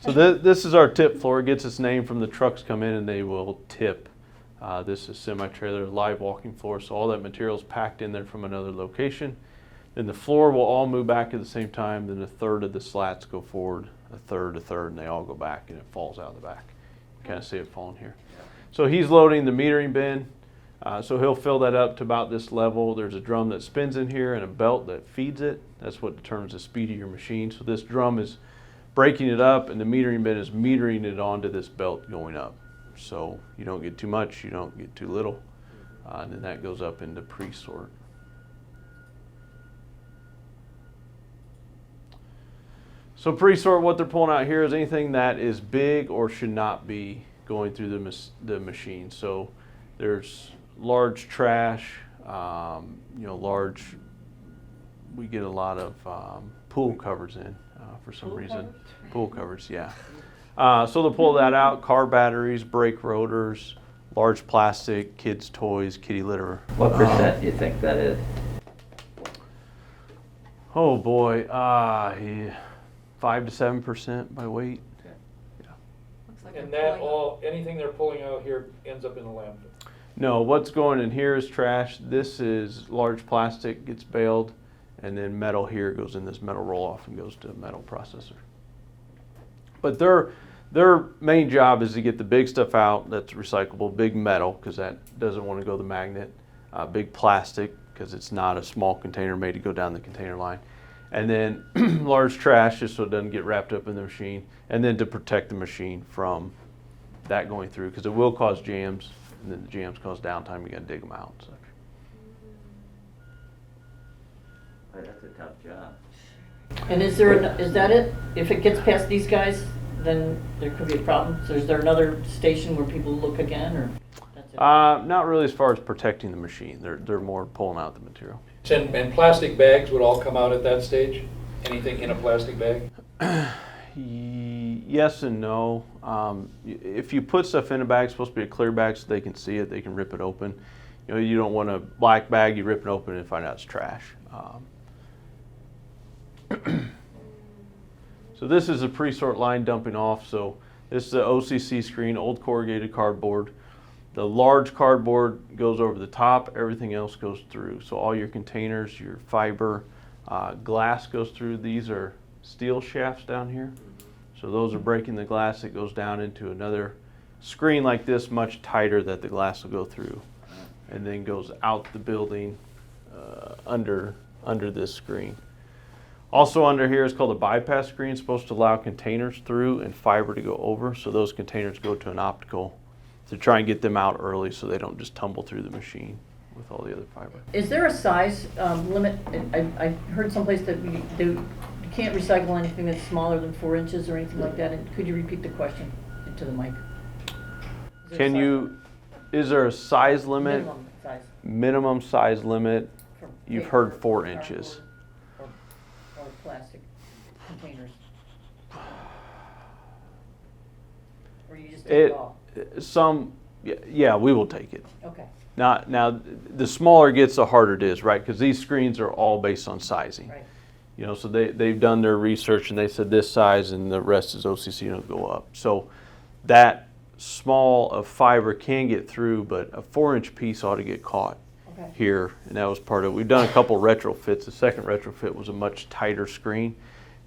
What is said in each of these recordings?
So this is our tip floor. It gets its name from the trucks come in and they will tip. This is semi-trailer, live walking floor, so all that material is packed in there from another location. Then the floor will all move back at the same time. Then a third of the slats go forward, a third, and they all go back, and it falls out of the back. You kind of see it falling here. So he's loading the metering bin. So he'll fill that up to about this level. There's a drum that spins in here and a belt that feeds it. That's what determines the speed of your machine. So this drum is breaking it up, and the metering bin is metering it onto this belt going up. So you don't get too much, you don't get too little. And then that goes up into pre-sort. So pre-sort, what they're pulling out here is anything that is big or should not be going through the machine. So there's large trash, large, we get a lot of pool covers in for some reason. Pool covers, yeah. So they'll pull that out, car batteries, brake rotors, large plastic, kids' toys, kitty litter. What percent do you think that is? Oh boy, 5 to 7% by weight. Okay. Yeah. Looks like And they're that pulling anything they're pulling out here ends up in the landfill. No, what's going in here is trash. This is large plastic, gets baled, and then metal here goes in this metal roll-off and goes to a metal processor. But their main job is to get the big stuff out that's recyclable, big metal, because that doesn't want to go to the magnet, big plastic, because it's not a small container made to go down the container line, and then large trash, just so it doesn't get wrapped up in the machine, and then to protect the machine from that going through, because it will cause jams, and then the jams cause downtime, you got to dig them out and such. Boy, that's a tough job. And is that it? If it gets past these guys, then there could be a problem? So is there another station where people look again, or that's it? Not really as far as protecting the machine. They're more pulling out the material. And plastic bags would all come out at that stage? Anything in a plastic bag? Yes and no. If you put stuff in a bag, it's supposed to be a clear bag so they can see it, they can rip it open. You don't want a black bag, you rip it open and find out it's trash. So this is a pre-sort line dumping off. So this is the OCC screen, old corrugated cardboard. The large cardboard goes over the top, everything else goes through. So all your containers, your fiber, glass goes through. These are steel shafts down here. So those are breaking the glass. It goes down into another screen like this, much tighter, that the glass will go through, and then goes out the building under this screen. Also under here is called a bypass screen. It's supposed to allow containers through and fiber to go over. So those containers go to an optical to try and get them out early so they don't just tumble through the machine with all the other fiber. Is there a size limit? I heard someplace that you can't recycle anything that's smaller than 4 inches or anything like that. And could you repeat the question into the mic? Is there a size limit? Minimum size. Minimum size limit. For You've paper, heard 4 cardboard, inches. Or plastic containers. Or you just take it all? Yeah, we will take it. Okay. Now, the smaller it gets, the harder it is, right? Because these screens are all based on sizing. Right. So they've done their research and they said this size and the rest is OCC and it'll go up. So that small of fiber can get through, but a 4-inch piece ought to get caught here, and that was part of it. We've done a couple retrofits. The second retrofit was a much tighter screen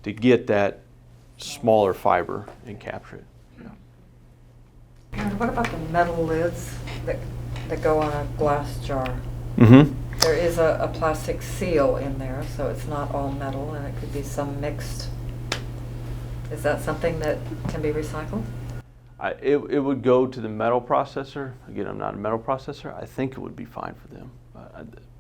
to get that smaller fiber and capture it. And what about the metal lids that go on a glass jar? Mm-hmm. There is a plastic seal in there, so it's not all metal, and it could be some mixed. Is that something that can be recycled? It would go to the metal processor. Again, I'm not a metal processor. I think it would be fine for them.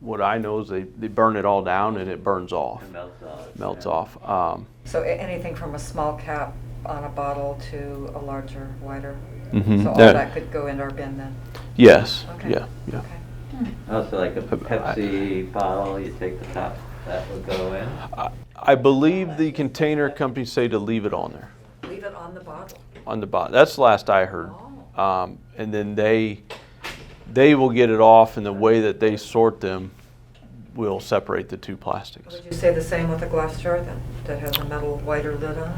What I know is they burn it all down and it burns off. It melts off. Melts yeah. off. So anything from a small cap on a bottle to a larger, wider? Mm-hmm. So all that could go in our bin then? Yes. Okay. Yeah. Okay. Also, like a Pepsi bottle, you take the top, that would go in? I believe the container companies say to leave it on there. Leave it on the bottle? On the bottom. That's the last I heard. Oh. And then they will get it off, and the way that they sort them will separate the two plastics. Would you say the same with a glass jar then, that has a metal wider lid on it?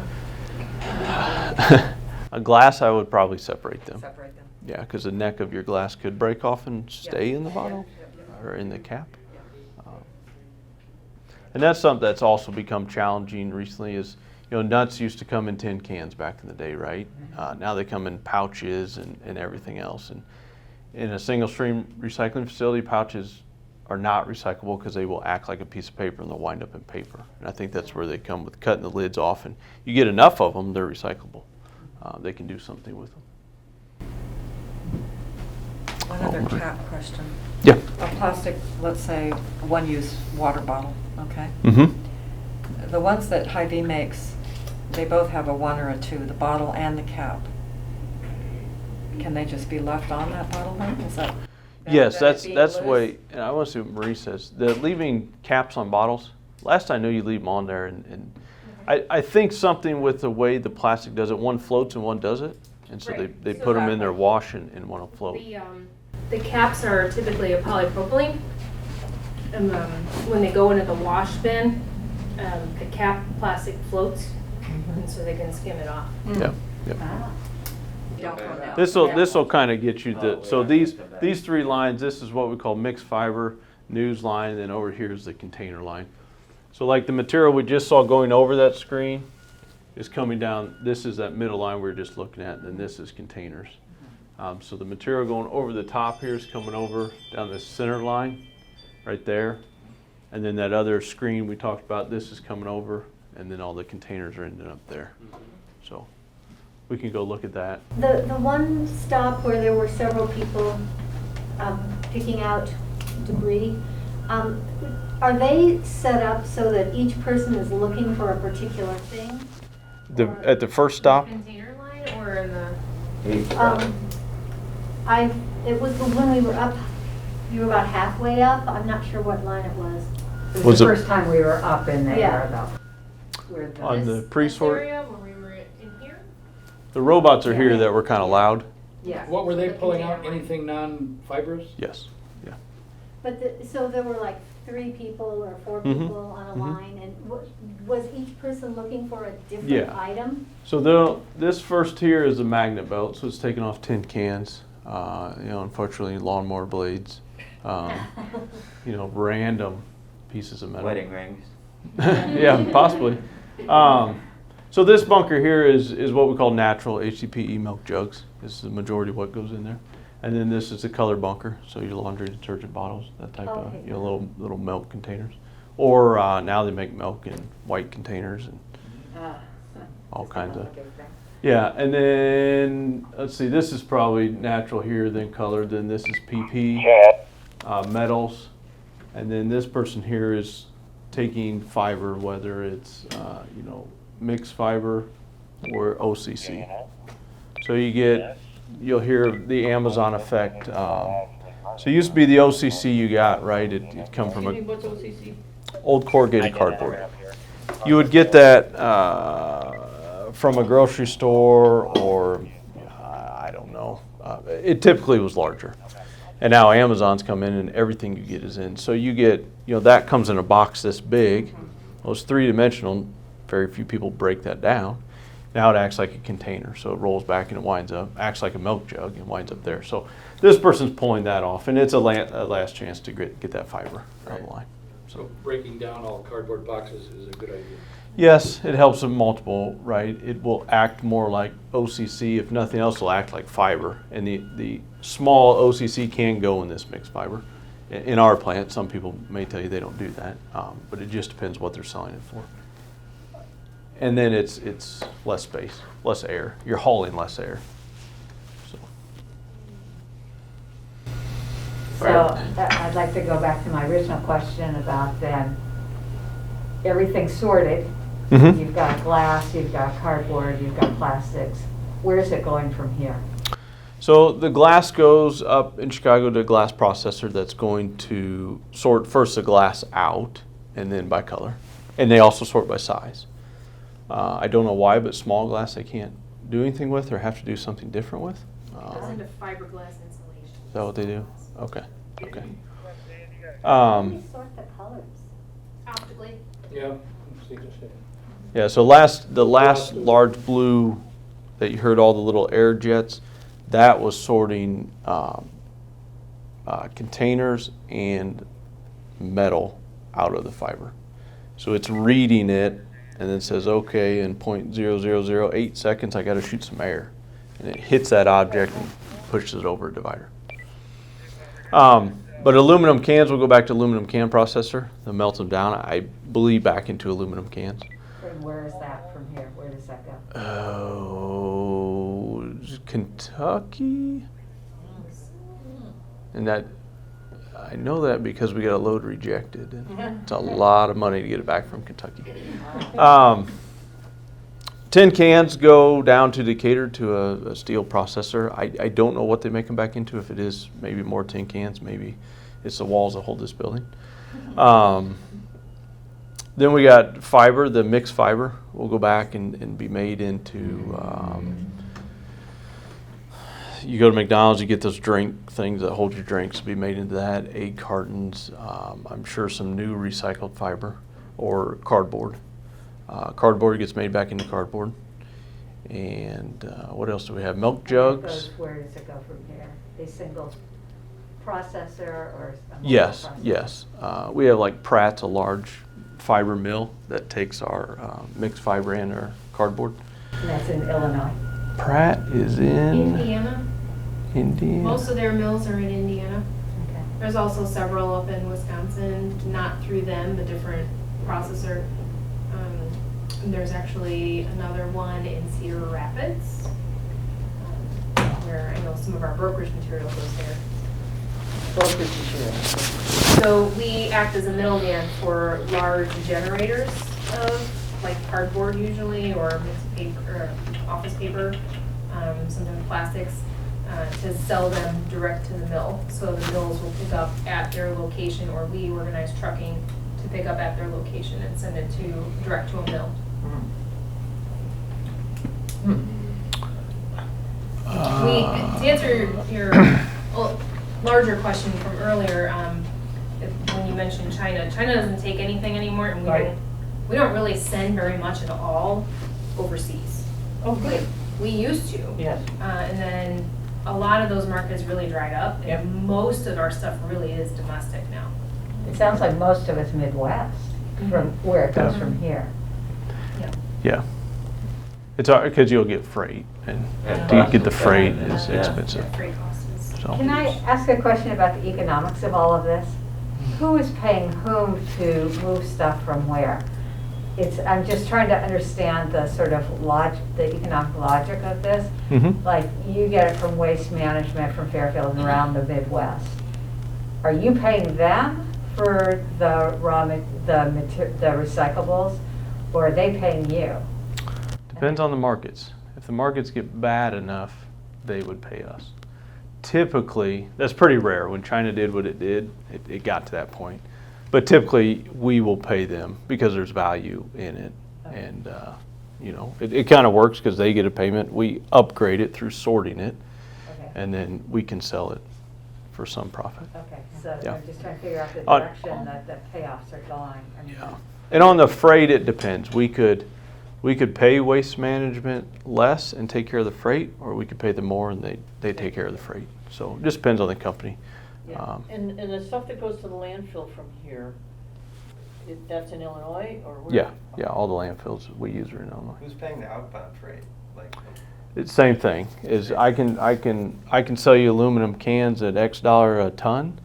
A glass, I would probably separate them. Separate them? Yeah, because the neck of your glass could break off and stay Yeah. in the bottle Yeah. or in the cap. And that's something that's also become challenging recently is, nuts used to come in tin cans back in the day, right? Now they come in pouches and everything else. And in a single stream recycling facility, pouches are not recyclable because they will act like a piece of paper and they'll wind up in paper. And I think that's where they come with cutting the lids off. And you get enough of them, they're recyclable. They can do something with them. One other cap question. Yeah. A plastic, let's say, one-use water bottle, okay? Mm-hmm. The ones that Hy-Vee makes, they both have a 1 or a 2, the bottle and the cap. Can they just be left on that bottle then? Is that? Yes, that it being that's the loose? way, and I want to see what Marie says. The leaving caps on bottles, last I knew you leave them on there, and I think something with the way the plastic does it, one floats and one doesn't. And so Right. they So put them that- in their wash and one will float. The caps are typically a polypropylene. And when they go into the wash bin, the cap plastic floats, and so they can skim it off. Yeah, yeah. You don't go down. This will kind of get you Oh, so yeah, these that's bad. these 3 lines, this is what we call mixed fiber, news line, and then over here is the container line. So like the material we just saw going over that screen is coming down, this is that middle line we were just looking at, and then this is containers. So the material going over the top here is coming over down this center line, right there. And then that other screen we talked about, this is coming over, and then all the containers are ending up there. So we can go look at that. The one stop where there were several people picking out debris, are they set up so that each person is looking for a particular thing? At the first stop, Container line or in the? It was when we were up, you were about halfway up, I'm not sure what line it was. It Was was it- the first time we were up in there, Yeah. though. Where the- on the This pre-sort, area where we were in here? the robots are here that were kind of loud. Yeah. What were they The pulling container out, line. anything non-fibrous? Yes, yeah. But so there were like 3 people or 4 Mhm, people on a mhm. line, and was each person looking for a different Yeah. item? So this first here is a magnet belt, so it's taking off tin cans, unfortunately lawnmower blades, random pieces of metal. Wedding rings. Yeah, possibly. So this bunker here is what we call natural HDPE milk jugs. This is the majority of what goes in there. And then this is the color bunker, so your laundry detergent bottles, that type of, Okay. little milk containers. Or now they make milk in white containers and all kinds of. Yeah, and then, let's see, this is probably natural here, then colored, then this is PP, metals. And then this person here is taking fiber, whether it's, mixed fiber or OCC. So you'll hear the Amazon effect. So it used to be the OCC you got, right? It come from Excuse me, a what's OCC? old corrugated cardboard. You would get that from a grocery store or, I don't know. It typically was larger. And now Amazon's come in and everything you get is in. So you get, that comes in a box this big. Well, it's 3-dimensional. Very few people break that down. Now it acts like a container. So it rolls back and it winds up, acts like a milk jug and winds up there. So this person's pulling that off and it's a last chance to get that fiber on the line. So breaking down all cardboard boxes is a good idea. Yes, it helps with multiple, right? It will act more like OCC. If nothing else, it'll act like fiber. And the small OCC can go in this mixed fiber. In our plant, some people may tell you they don't do that, but it just depends what they're selling it for. And then it's less space, less air. You're hauling less air. So. So I'd like to go back to my original question about then, everything's sorted. Mhm. You've got glass, you've got cardboard, you've got plastics. Where's it going from here? So the glass goes up in Chicago to a glass processor that's going to sort first the glass out and then by color. And they also sort by size. I don't know why, but small glass they can't do anything with or have to do something different with. Goes into fiberglass insulation. Is that what they do? Okay, okay. How do you sort the colors? Optically. Yeah. See, just say. Yeah, so the last large blue that you heard all the little air jets, that was sorting containers and metal out of the fiber. So it's reading it and then says, okay, in 0.0008 seconds, I got to shoot some air. And it hits that object and pushes it over a divider. But aluminum cans will go back to aluminum can processor. They'll melt them down, I believe, back into aluminum cans. And where is that from here? Where does that go? Oh, Kentucky? And that, I know that because we got a load rejected. And it's a lot of money to get it back from Kentucky. Tin cans go down to Decatur to a steel processor. I don't know what they make them back into. If it is maybe more tin cans, maybe it's the walls that hold this building. Then we got fiber, the mixed fiber will go back and be made into, you go to McDonald's, you get those drink things that hold your drinks, be made into that, egg cartons, I'm sure some new recycled fiber or cardboard. Cardboard gets made back into cardboard. And what else do we have? Milk jugs. Where does it go from here? A single processor or a multiple Yes, processor? yes. We have like Pratt's, a large fiber mill that takes our mixed fiber and our cardboard. And that's in Illinois. Pratt is in Indiana. Indiana. Most of their mills are in Indiana. Okay. There's also several up in Wisconsin, not through them, a different processor. And there's actually another one in Cedar Rapids, where I know some of our brokerage material goes there. Brokerage material. So we act as a middleman for large generators of like cardboard usually, or mixed paper, or office paper, sometimes plastics, to sell them direct to the mill. So the mills will pick up at their location, or we organize trucking to pick up at their location and send it direct to a mill. To answer your larger question from earlier, when you mentioned China doesn't take anything anymore, and we don't really send very much at all overseas. Oh, good. We used to. Yes. And then a lot of those markets really dried up, and Yep. most of our stuff really is domestic now. It sounds like most of it's Midwest, from where it goes Yeah. from here. Yeah. It's because you'll get freight, and Yeah. to get the freight is Yeah. expensive. Freight costs is. So. Can I ask a question about the economics of all of this? Who is paying whom to move stuff from where? I'm just trying to understand the sort of the economic logic of this. Mhm. Like, you get it from Waste Management from Fairfield and around the Midwest. Are you paying them for the the recyclables, or are they paying you? Depends on the markets. If the markets get bad enough, they would pay us. Typically, that's pretty rare. When China did what it did, it got to that point. But typically, we will pay them because there's value in it. And, it kind of works because they get a payment. We upgrade it through sorting it, Okay. and then we can sell it for some profit. Okay, so Yeah. I'm just trying to figure out the On- direction that the payoffs are going. I mean, Yeah. And on the freight, it depends. We could pay Waste Management less and take care of the freight, or we could pay them more and they take care of the freight. So it just depends on the company. Yeah. And the stuff that goes to the landfill from here, that's in Illinois or where? Yeah, all the landfills we use are in Illinois. Who's paying the outbound freight? Like, It's same thing, is I can sell you aluminum cans at X dollar a ton,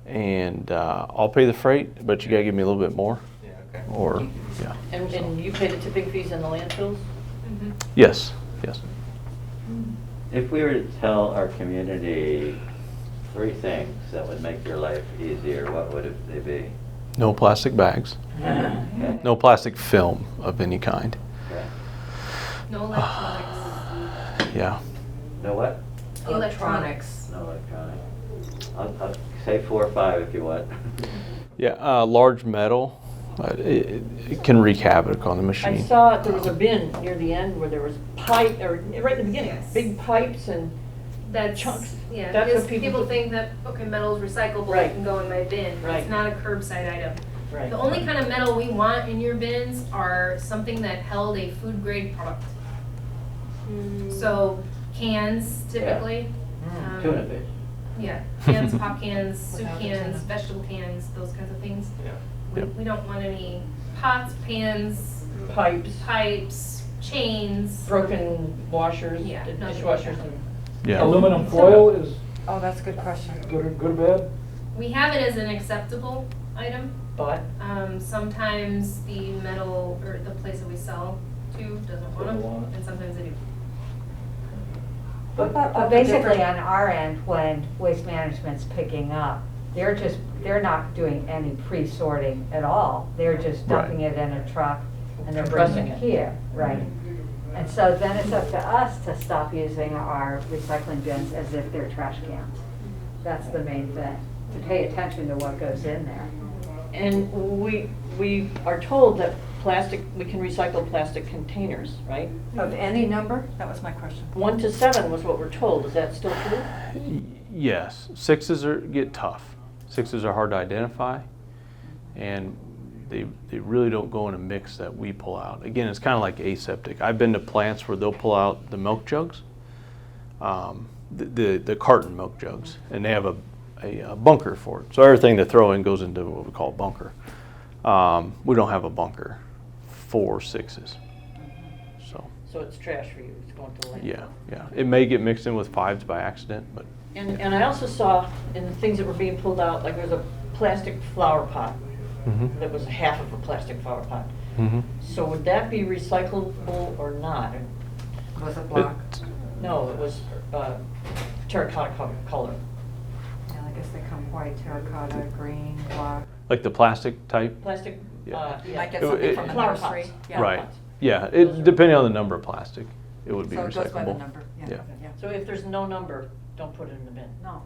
and I'll pay the freight, but you gotta give me a little bit more, yeah, okay. or, yeah. And you pay the tipping fees in the landfills? Mhm. Yes. If we were to tell our community 3 things that would make your life easier, what would they be? No plastic bags, Okay. no plastic film of any kind. Okay. No electronics. Yeah. No what? Electronics. No electronic. I'll say 4 or 5 if you want. Yeah, large metal, it can wreak havoc on the machine. I saw there was a bin near the end where there was pipe, or right in the beginning, Yes. big pipes and That's, chunks. yeah, That's because what people people do. think that, okay, metal is recyclable, Right. it can go in my bin. Right. It's not a curbside item. Right. The only kind of metal we want in your bins are something that held a food grade product. So cans typically. Tuna fish. Yeah, cans, pop cans, soup cans, vegetable cans, those kinds of things. Yeah. We don't want any pots, pans, pipes, chains. Broken washers, Yeah, nothing like dishwashers that. and. Yeah. Aluminum foil is Oh, that's a good question. good or bad? We have it as an acceptable item. But, Sometimes the metal, or the place that we sell to doesn't want Doesn't want them, it. and sometimes they do. But basically on our end, when Waste Management's picking up, they're not doing any pre-sorting at all. They're just dumping it in a truck and they're bringing it here, right? And so then it's up to us to stop using our recycling bins as if they're trash cans. That's the main thing, to pay attention to what goes in there. and we are told that we can recycle plastic containers, right? Of any number? That was my question. 1 to 7 was what we're told, is that still true? Yes, sixes get tough. Sixes are hard to identify, and they really don't go in a mix that we pull out. Again, it's kind of like aseptic. I've been to plants where they'll pull out the milk jugs, the carton milk jugs, and they have a bunker for it. So everything they throw in goes into what we call a bunker. We don't have a bunker for sixes. So it's trash for you, it's going to landfill. Yeah. It may get mixed in with fives by accident, but And I also saw in the things that were being pulled out, like there's a plastic flower pot that was half of a plastic flower pot. So would that be recyclable or not? Was it black? No, it was terracotta color. Yeah, I guess they come white, terracotta, green, black. like the plastic type. Plastic, Yeah. You might get It- something it- from the flower nursery. pots. Yeah. Right. Yeah, depending on the number of plastic, it would be So it goes by the recyclable. number, Yeah. yeah. So if there's no number, don't put it in the bin. No.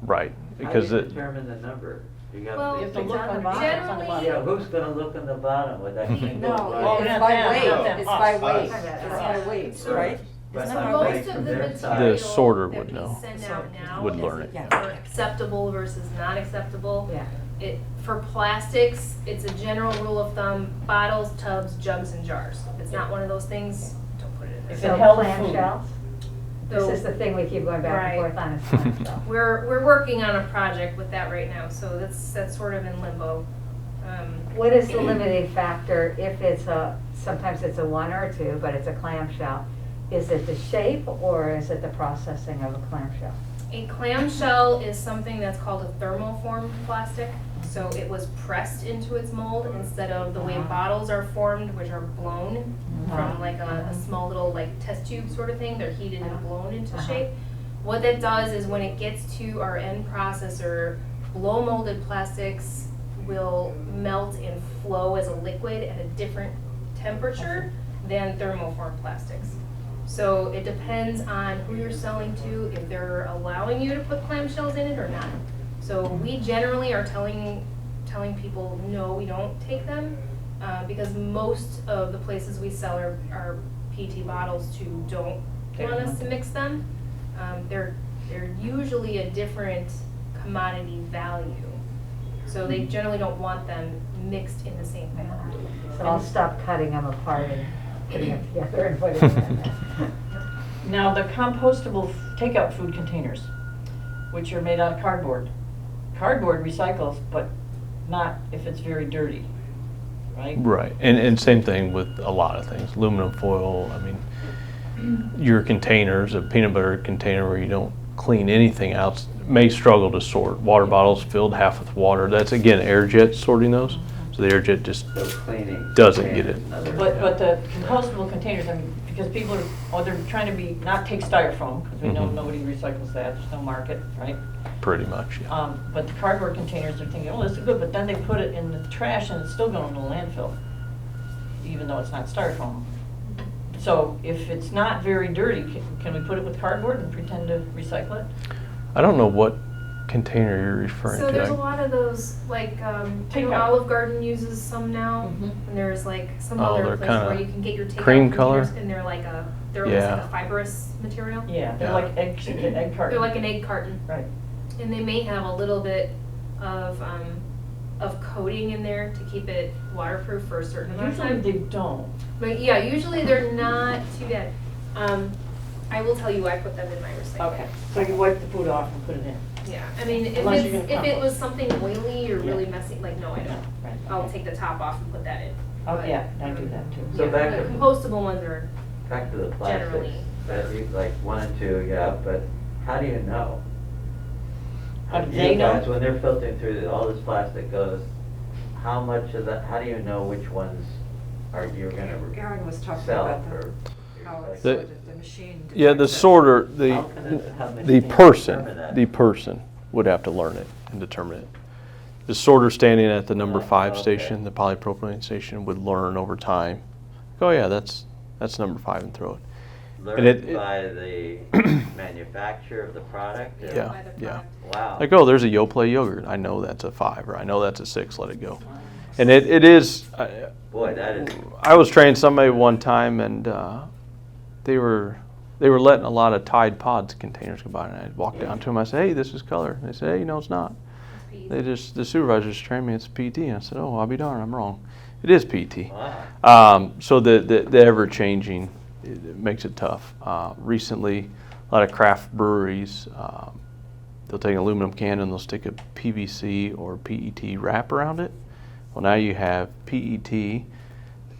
Right, How because do you it, determine the number? You got Well, You have to these look things- on the bottom, it's on the bottom. Yeah, who's gonna look in the bottom with that single No, line? Oh, it's not by them, weight, not them, it's us. by Us. weight, Yeah. it's by weight, So- right? But Isn't by that Most right? weight of from the their side. material The sorter that would we know. send out now Would is learn it. Yeah. for acceptable versus not acceptable. Yeah. For plastics, it's a general rule of thumb, bottles, tubs, jugs, and jars. If it's not one of those things, don't put it in there. If So it held food. clamshells? This So- is the thing we keep going back and Right. forth on, is clamshells. We're working on a project with that right now, so that's sort of in limbo. What is the limiting factor if it's sometimes it's a 1 or a 2, but it's a clamshell? Is it the shape or is it the processing of a clamshell? A clamshell is something that's called a thermoformed plastic. So it was pressed into its mold instead of the way bottles are formed, which are blown from like a small little like test tube sort of thing. They're heated and blown into shape. What that does is when it gets to our end processor, blow molded plastics will melt and flow as a liquid at a different temperature than thermoformed plastics. So it depends on who you're selling to, if they're allowing you to put clamshells in it or not. So we generally are telling people, no, we don't take them, because most of the places we sell are PET bottles to don't want us to mix them. They're usually a different commodity value. So they generally don't want them mixed in the same pan. So I'll stop cutting them apart and putting them together and putting them in there. Now, the compostable takeout food containers, which are made out of cardboard. Cardboard recycles, but not if it's very dirty, right? right, and same thing with a lot of things, aluminum foil, I mean, your containers, a peanut butter container where you don't clean anything out may struggle to sort. Water bottles filled half with water, that's again air jet sorting those, so the air jet just So cleaning. doesn't get it. Another But job. the compostable containers, I mean, because people are, they're trying to not take styrofoam, because we know Mhm. nobody recycles that, there's no market, right? Pretty much, yeah. But the cardboard containers, they're thinking, oh, this is good, but then they put it in the trash and it's still going to the landfill, even though it's not styrofoam. So if it's not very dirty, can we put it with cardboard and pretend to recycle it? I don't know what container you're referring to. So there's a lot of those, like, I Takeout. know Olive Garden uses some now, Mhm. and there's like some Oh, other they're place kinda where you can get your takeout cream containers, color? and they're like they're almost Yeah. like a fibrous material. Yeah, they're Yeah. like egg carton. They're like an egg carton, Right. and they may have a little bit of of coating in there to keep it waterproof for a certain amount of Usually time. they don't. But yeah, usually they're not too bad. I will tell you, I put them in my recycling. Okay, so you wipe the food off and put it in. Yeah, I mean, if Unless you're it's, gonna if it was compost. something oily or really Yeah. messy, like, no, I don't. Right, I'll okay. take the top off and put that in. Oh, But, yeah, I do that too. So yeah, back the to- compostable ones are, Back to the plastics, Generally. that you, like 1 and 2, yeah, but how do you know? How do You they know? guys, when they're filtering through, all this plastic goes, how much of that, how do you know which ones are you're gonna Aaron was talking sell about for? how it's The- sorted, the machine. Yeah, the detects it. sorter, How the can it- how many the can person, determine that? the person would have to learn it and determine it. The sorter standing at the number Oh, 5 okay. station, the polypropylene station, would learn over time. Oh yeah, that's number 5, and throw it. Learned it- by the manufacturer of the product? Yeah, by the yeah. product. Wow. Like, oh, there's a Yoplait yogurt. I know that's a 5, or I know that's a 6. Let it go. And it is. Boy, that is, I was training somebody one time, and they were letting a lot of Tide Pods containers go by, and I walked down to them. I said, "Hey, this is color." And they said, "Hey, no, it's not." The supervisor just trained me. It's PT. And I said, "Oh, I'll be darned. I'm wrong. It is PT." wow. So the ever changing, it makes it tough. Recently, a lot of craft breweries, they'll take an aluminum can and they'll stick a PVC or PET wrap around it. Well, now you have PET. The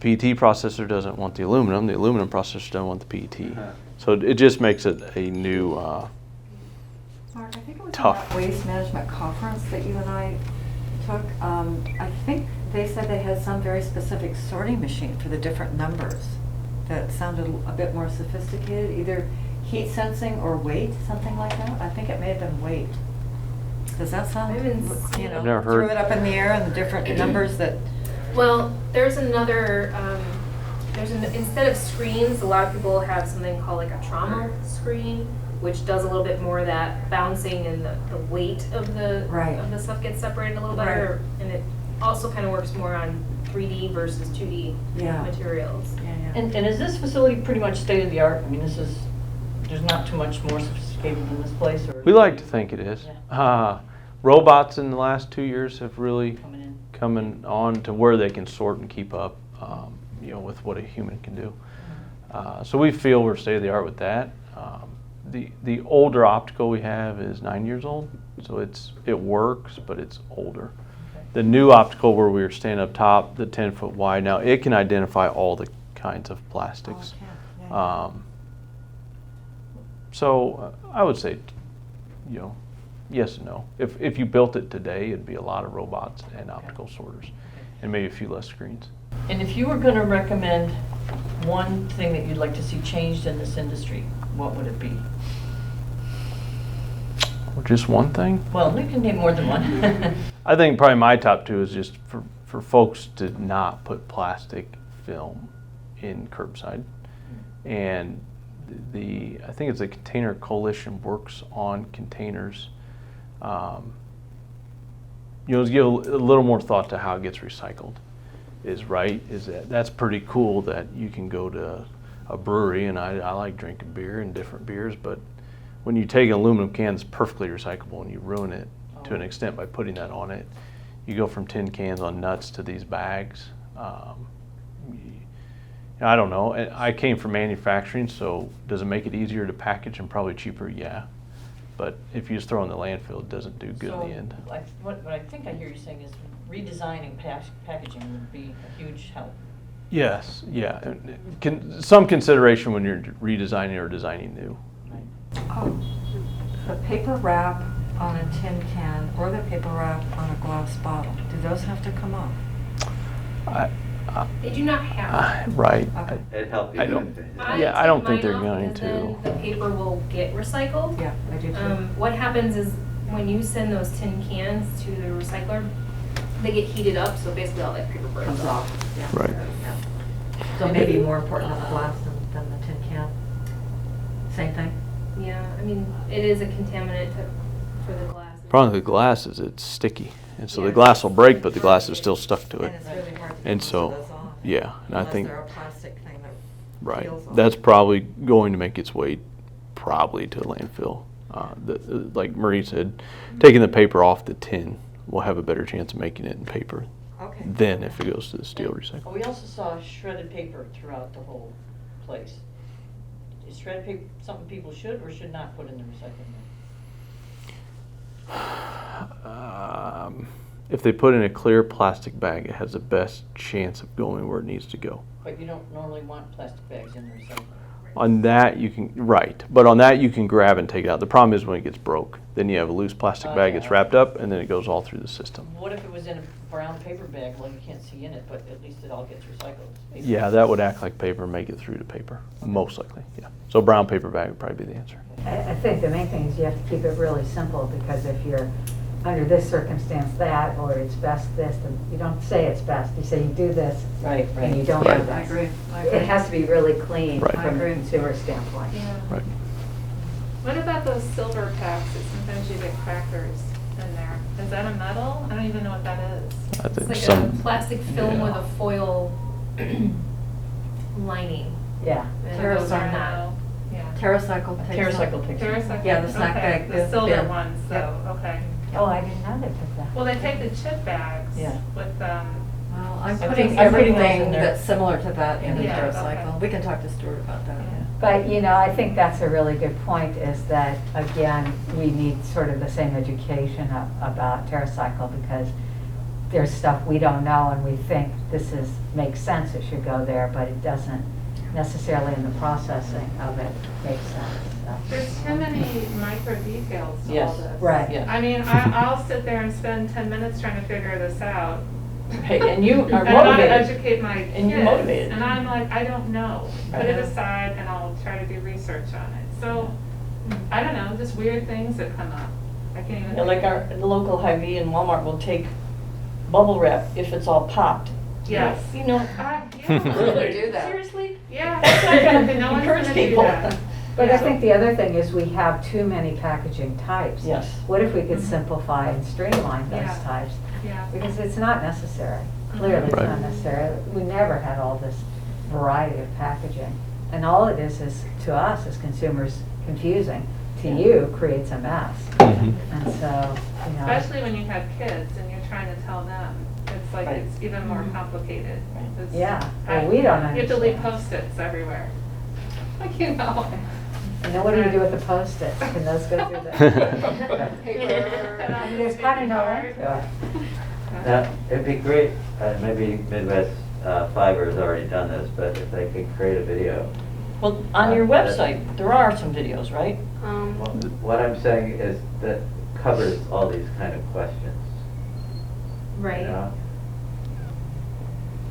PET processor doesn't want the aluminum processor doesn't want the PET. So it just makes it a new Mark, I think it was tough. that waste management conference that you and I took. I think they said they had some very specific sorting machine for the different numbers that sounded a bit more sophisticated, either heat sensing or weight, something like that. I think it may have been weight. Does that sound, I haven't you know, I've never threw heard. it up in the air and the different numbers that, Well, there's another, instead of screens, a lot of people have something called like a trauma screen, which does a little bit more of that bouncing, and the weight of the Right. stuff gets separated a little better. And it also kind of works more on 3D versus 2D Yeah. materials. yeah, yeah. And is this facility pretty much state of the art? I mean, there's not too much more sophisticated than this place, or? We like to think it is. Robots in the last 2 years have really Coming in. coming on to where they can sort and keep up, with what a human can do. So we feel we're state of the art with that. The older optical we have is 9 years old, so it works, but it's older. Okay. The new optical where we were standing up top, the 10-foot wide, now it can identify all the kinds of plastics. Oh, it can, yeah. So I would say, yes and no. If you built it today, it'd be a lot of robots and optical sorters, and maybe a few less screens. And if you were going to recommend one thing that you'd like to see changed in this industry, what would it be? Or just one thing? Well, you can name more than one. I think probably my top 2 is just for folks to not put plastic film in curbside. And I think it's the Container Coalition works on containers. Give a little more thought to how it gets recycled. That's pretty cool that you can go to a brewery, and I like drinking beer and different beers, but when you take an aluminum can that's perfectly recyclable and you ruin it to an extent by putting that on it, you go from tin cans on nuts to these bags. I don't know. I came from manufacturing, so does it make it easier to package and probably cheaper? Yeah. But if you just throw it in the landfill, it doesn't do good in the end. What I think I hear you saying is redesigning packaging would be a huge help. Yes, yeah. Some consideration when you're redesigning or designing new. Oh, the paper wrap on a tin can or the paper wrap on a glass bottle, do those have to come off? They do not have. Right. Okay. It helped you. I don't- I Yeah, I take don't think mine they're off going and then to. the paper will get recycled. Yeah, I do too. What happens is when you send those tin cans to the recycler, they get heated up, so basically all that paper burns Comes off. off, yeah. Right. Yeah. So maybe more important than the glass than the tin can? Same thing? Yeah, I mean, it is a contaminant for the glass. Problem with the glass is it's sticky, and so the Yeah. glass will break, but the glass is still stuck to it. And it's really hard to And get so, those off. yeah, and I Unless think, they're a plastic thing that right, peels off. that's probably going to make its way probably to a landfill. Like Marie said, taking the paper off the tin will have a better chance of making it in paper Okay. than if it goes to the steel recycle. We also saw shredded paper throughout the whole place. Is shredded paper something people should or should not put in the recycling bin? If they put in a clear plastic bag, it has the best chance of going where it needs to go. But you don't normally want plastic bags in the recycling. On that, you can, right, but on that, you can grab and take it out. The problem is when it gets broke, then you have a loose plastic bag, it's Yeah. wrapped up, and then it goes all through the system. What if it was in a brown paper bag? Well, you can't see in it, but at least it all gets recycled. Yeah, that would act like paper, make it through to paper, most likely, yeah. So a brown paper bag would probably be the answer. I think the main thing is you have to keep it really simple, because if you're under this circumstance, that, or it's best this, then you don't say it's best, you say you do this, Right, and you don't Right. do this. I agree. I agree. It has to be really clean Right. from a consumer standpoint. Yeah. Right. What about those silver packs that sometimes you get crackers in there? Is that a metal? I don't even know what that is. I think It's some- like a plastic film yeah. with a foil lining. Yeah. And it goes on TerraCycle. that. Yeah. TerraCycle takes them. TerraCycle takes. TerraCycle? Yeah, the snack Okay, bag, The the silver bin. ones, so, okay. Oh, I didn't know they took that. Well, they take the chip bags Yeah. with, Well, I'm I putting think everything else in everything there. that's similar to that in the Yeah, TerraCycle. okay. We can talk to Stuart about that. But, you know, I think that's a really good point, is that, again, we need sort of the same education about TerraCycle, because there's stuff we don't know and we think makes sense, it should go there, but it doesn't necessarily in the processing of it make sense. So. there's too many micro details to all Yes. this. Right. Yeah. I mean, I'll sit there and spend 10 minutes trying to figure this out. Right, and you are And I want to motivated. educate my kids. And you're motivated. And I'm like, I don't know. Put I it know. aside and I'll try to do research on it. So, I don't know, just weird things that come up. I can't even. Yeah, like the local Hy-Vee and Walmart will take bubble wrap if it's all popped. Yes. You know, Yeah. Really? Do that. Seriously? Yeah. That's not gonna, no one's Encourage gonna do people. that. But I Yeah. think the other thing is we have too many packaging types. Yes. What if we could simplify and streamline those Yeah. types? Yeah. Because it's not necessary. Clearly, it's Right. not necessary. We never had all this variety of packaging. And all it is to us as consumers, confusing. To you, creates a mess. Mhm. And so, you know. Especially when you have kids and you're trying to tell them. It's like, Right. it's even more complicated. Right. It's- Yeah. Well, we don't You have to leave understand. Post-its everywhere. Like, you know. And then what do you do with the Post-its? Can those go through the? I mean, there's kind of no end to it. Now, it'd be great, maybe Midwest Fiber has already done this, but if they could create a video. well, on your website, there are some videos, right? What I'm saying is that covers all these kind of questions. You Right. know?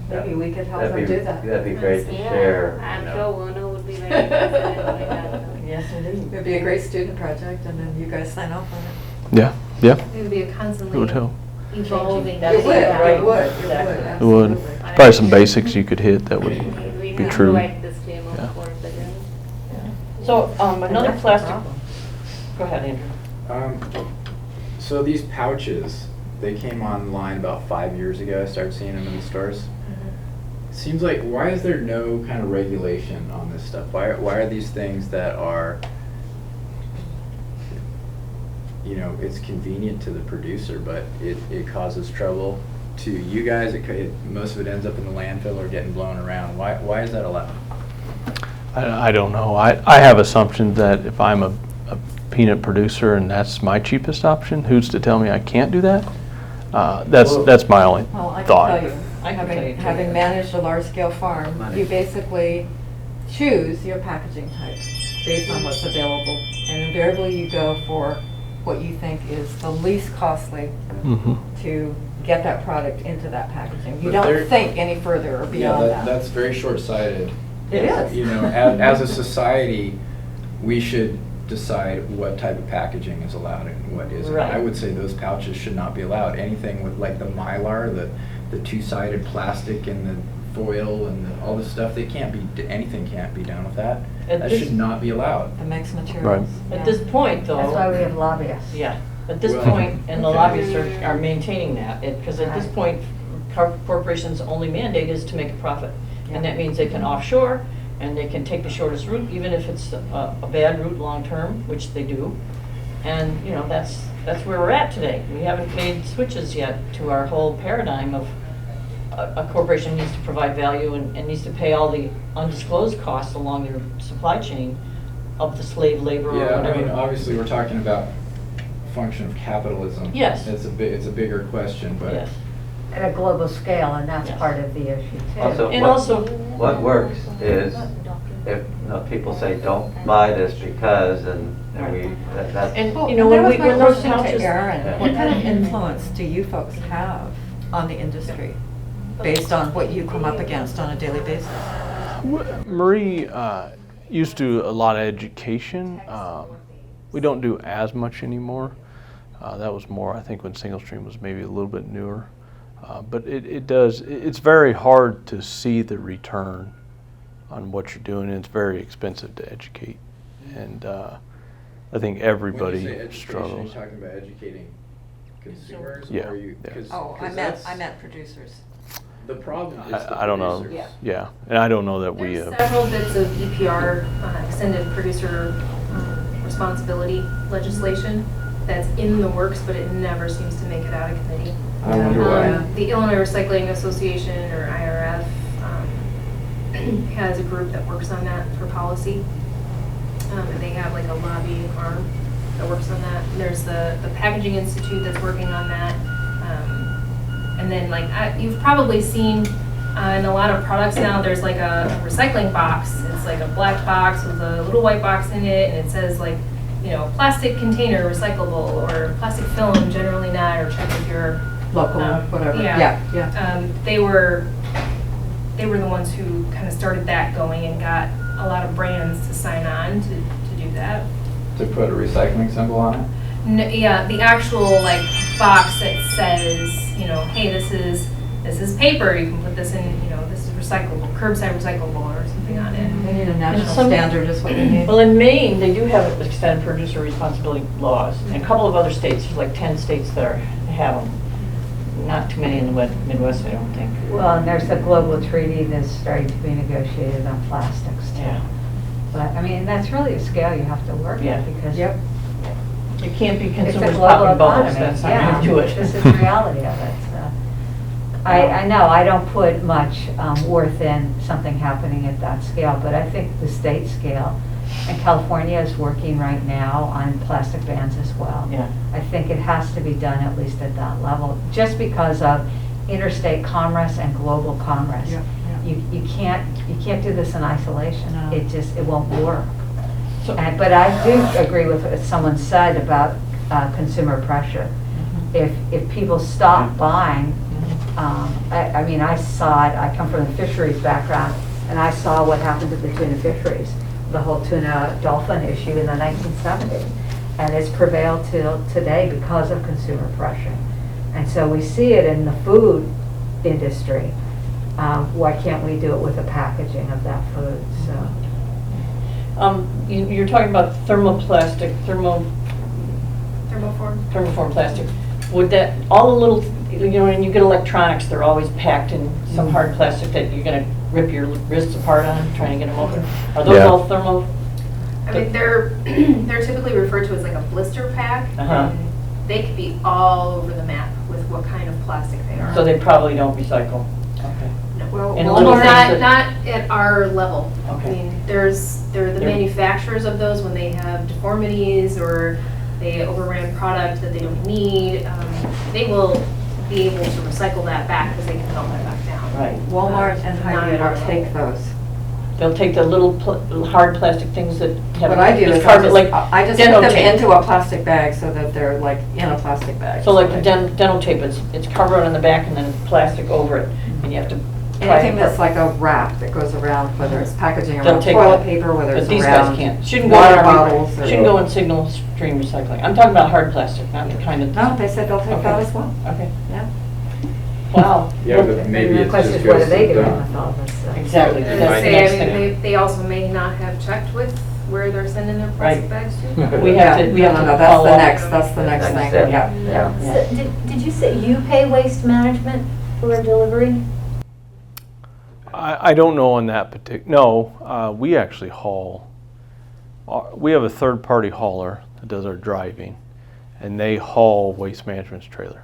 Maybe we could help That'd them be- do that. That'd be great to share. I'm you know. sure Luna would be very interested in doing that. Yes, indeed. It'd be a great student project, and then you guys sign off on it. Yeah, yeah, It would be a it constantly would help. evolving. That's It would, it, right. it would, it Exactly. would, It would. absolutely. Probably some basics you could hit that would We be have to true. write this demo Yeah. for the day. So, And another that's the plastic, problem. go ahead, Andrew. So these pouches, they came online about 5 years ago. I started seeing them in the stores. Seems like, why is there no kind of regulation on this stuff? Why are these things that are, you know, it's convenient to the producer, but it causes trouble to you guys? Most of it ends up in the landfill or getting blown around. Why is that allowed? I don't know. I have assumptions that if I'm a peanut producer and that's my cheapest option, who's to tell me I can't do that? That's my only Well, I can thought. tell you, I can tell you, too. having managed a large-scale farm, Money. you basically choose your packaging type based on what's available. And invariably, you go for what you think is the least costly Mhm. to get that product into that packaging. You But there- don't think any further or beyond that. That's very short-sighted. It is. You know, as a society, we should decide what type of packaging is allowed and what isn't. Right. I would say those pouches should not be allowed. Anything with like the Mylar, the two-sided plastic and the foil and all this stuff, anything can't be done with that. At That this- should not be allowed. The mixed materials. At this point, though. That's why we have lobbyists. Yeah, at this Well- point, and the lobbyists are maintaining that, because at this Right. point, corporations' only mandate is to make a profit. And Yeah. that means they can offshore, and they can take the shortest route, even if it's a bad route long-term, which they do. And, you know, that's that's where we're at today. We haven't made switches yet to our whole paradigm of a corporation needs to provide value and needs to pay all the undisclosed costs along their supply chain of the slave labor or Yeah, whatever. I mean, obviously, we're talking about function of capitalism. Yes. It's a bigger question, but. Yes. At a global scale, and that's Yes. part of the issue too. Also, And what- also- What works is if, people say, don't buy this because, and that's. And, Well, you know, that when was we, my when those question pouches. to Erin. What kind of influence do you folks have on the industry based on what you come up against on a daily basis? Marie used to do a lot of education. We don't do as much anymore. That was more, I think, when Single Stream was maybe a little bit newer. But it's very hard to see the return on what you're doing, and it's very expensive to educate. And I think everybody When you say education, struggles. are you talking about educating consumers? Yeah, Or are you, yeah. 'cause- Oh, 'cause I that's- meant producers. The problem is the I don't know. producers. Yeah, and I don't know that we. There's several bits of EPR, extended producer responsibility legislation that's in the works, but it never seems to make it out of committee. I wonder why. The Illinois Recycling Association, or IRF, has a group that works on that for policy. And they have like a lobbying arm that works on that. And there's the Packaging Institute that's working on that. And then like, you've probably seen in a lot of products now, there's like a recycling box. It's like a black box with a little white box in it, and it says like, plastic container recyclable, or plastic film generally not, or check with your Local, whatever. yeah. Yeah. They were the ones who kind of started that going and got a lot of brands to sign on to do that. To put a recycling symbol on it? Yeah, the actual like box that says, hey, this is paper. You can put this in. This is recyclable, curbside recyclable, or something on it. We need a national Some- standard is what we need. Well, in Maine, they do have extended producer responsibility laws, and a couple of other states, there's like 10 states that have them. Not too many in the Midwest, I don't think. Well, and there's a global treaty that's starting to be negotiated on plastics too. Yeah. But, I mean, that's really a scale you have to work Yeah. at, because Yep. It can't be it's a consumers global popping bubbles, economy. that's not Yeah, going to do it. this is the reality of it, so. I know, I don't put much worth in something happening at that scale, but I think the state scale, and California is working right now on plastic bans as well. Yeah. I think it has to be done at least at that level, just because of interstate commerce and global commerce. Yeah, yeah. You can't do this in isolation. No. It won't work. So- But I do agree with what someone said about consumer pressure. If people stop buying, I mean, I saw it, I come from the fisheries background, and I saw what happened to the tuna fisheries, the whole tuna dolphin issue in the 1970s. And it's prevailed till today because of consumer pressure. And so we see it in the food industry. Why can't we do it with the packaging of that food? So. You're talking about thermoplastic, Thermoform. thermoform plastic. Would that, all the little, when you get electronics, they're always packed in some hard plastic that you're gonna rip your wrists apart on, trying to get them open. Are those Yeah. all thermo? I mean, they're typically referred to as like a blister pack. Uh-huh. And they could be all over the map with what kind of plastic they are. So they probably don't recycle? Okay. No. Well, And well, little Not, things that- not at our level. Okay. I mean, they're the They're- manufacturers of those when they have deformities or they overran product that they don't need. They will be able to recycle that back because they can melt that back down. Right. Walmart and Not Hy-Vee at our will take level. those. They'll take the little hard plastic things that have. What I do this is carbon- like I just dental put them tape. into a plastic bag so that they're like in a plastic bag. So like the dental tape, it's covered on the back and then plastic over it, and you have to pry Anything it that's apart. like a wrap that goes around, whether it's packaging They'll around take toilet that. paper, whether But it's these guys around can't. Shouldn't go water in bottles. or- Shouldn't go in single stream recycling. I'm talking about hard plastic, not the kind of. No, they said they'll take that Okay. as well. Okay. Yeah. Wow. Yeah, but maybe The it question just is, what goes are they to doing dump. with all this stuff? Exactly. I was That's gonna the say, next I mean, thing. they also may not have checked with where they're sending their plastic Right. bags to. We have to, we have to That's follow the up. next, that's the next Next thing, step. yeah. Yeah. So, did you say you pay waste management for delivery? I don't know on that no, we actually haul, we have a third-party hauler that does our driving, and they haul Waste Management's trailer.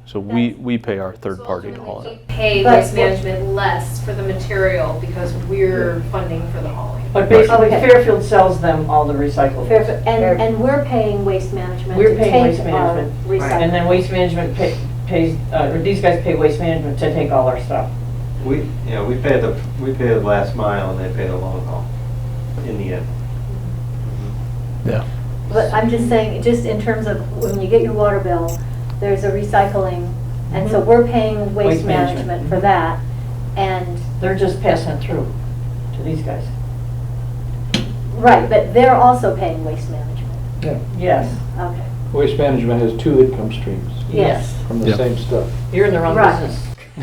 So we pay our third party to haul it. Pay But- Waste Management less for the material because we're funding for the hauling. But basically Okay. Fairfield sells them all the recyclables. And we're paying Waste Management We're to paying take Waste our Management. recycling. And then Waste Management pays, or these guys pay Waste Management to take all our stuff. We pay the last mile and they pay the long haul in the end. Yeah. But I'm just saying, just in terms of when you get your water bill, there's a recycling, and so we're paying Waste Waste Management. Management for that, and, They're just passing it through to these guys. right, but they're also paying Waste Management. Yes, Okay. Waste Management has two income streams yes. from the Yep. same stuff. You're in the wrong Right. business. I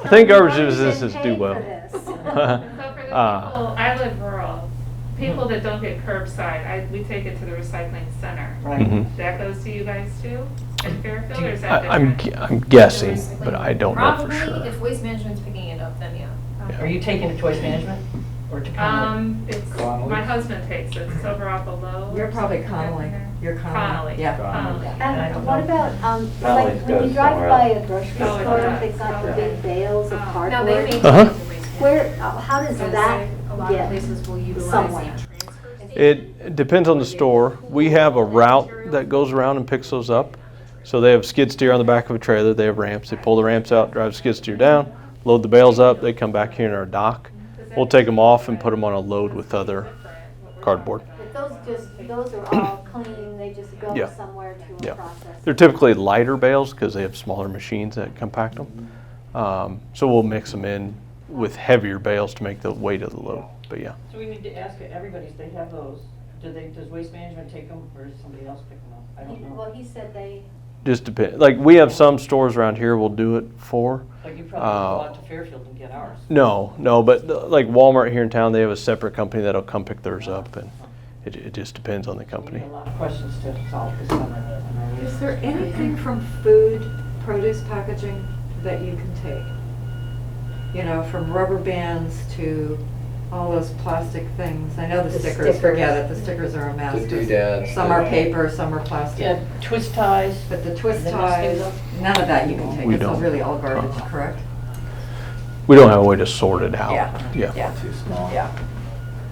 think garbage businesses do well. So for the people, I live rural, people that don't get curbside, we take it to the recycling center. Right. Mhm. That goes to you guys too, in Fairfield, or is that I'm different? I'm guessing, but I don't know for Probably, sure. if Waste Management's picking it up, then yeah. Are you taking it to Waste Management or to Connolly? It's, Connolly? my husband takes it, it's over off of Low. You're probably something like Connolly. that. You're Connolly. Connolly. Yeah. Connolly. And what about, like, Connolly's when you goes drive somewhere by else. a grocery Oh, it store, does. they've got the Okay. big bales of No, they cardboard. maintain Uh-huh. the Waste Where, how does Management. that A lot of get places will utilize somewhere? the transfer station. It depends on the store. We have a route that goes around and picks those up. So they have skid steer on the back of a trailer, they have ramps, they pull the ramps out, drive the skid steer down, load the bales up, they come back here in our dock. We'll take them off and put them on a load with other cardboard. But those are all clean, they just go Yeah. somewhere to Yeah. a process. They're typically lighter bales because they have smaller machines that compact them. So we'll mix them in with heavier bales to make the weight of the load, but yeah. So we need to ask everybody, if they have those, does Waste Management take them or does somebody else pick them up? I don't know. Well, he said they, Just depend, like we have some stores around here we'll do it for. Like you probably go out to Fairfield and get ours. No, but like Walmart here in town, they have a separate company that'll come pick theirs up, and it just depends on the We company. have a lot of questions to solve this summer. Is there anything from food, produce packaging that you can take? You know, from rubber bands to all those plastic things. I know the stickers, forget it, the stickers are a mess. The doodads. Some are paper, some are plastic. Yeah, twist ties. But the twist They must do ties, those. none of that you can take. We It's all don't. really all garbage, correct? We don't have a way to sort it out. Yeah. Yeah. Yeah. Too small. Yeah.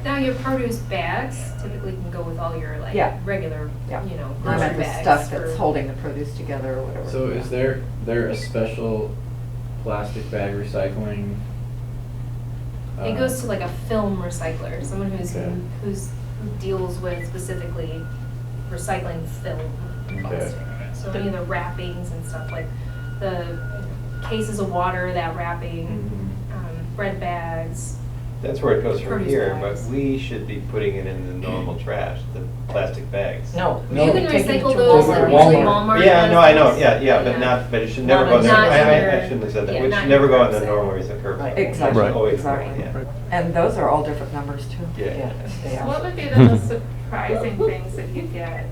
Now, your produce bags typically can go with all your like Yeah. regular, Yeah. you know, I grocery meant the bags. stuff that's for- holding the produce together or whatever. So is there a special plastic bag recycling? It goes to like a film recycler, someone Okay. who deals with specifically recycling film plastic. So any of the wrappings and stuff, like the cases of water, that wrapping, bread bags. That's where it goes from Produce here, but bags. we should be putting it in the normal trash, the plastic bags. No. You can take it recycle to those, like Walmart. usually Walmart. Yeah, has no, I know, those. yeah, but it should never Not go in the, not I your- shouldn't have said that, yeah, it not should never your go in the curbside. normal recycle. Right. Exactly, Right. Always, exactly. yeah. And those are all different numbers too. Yeah. They So are. what would be the most surprising things that you get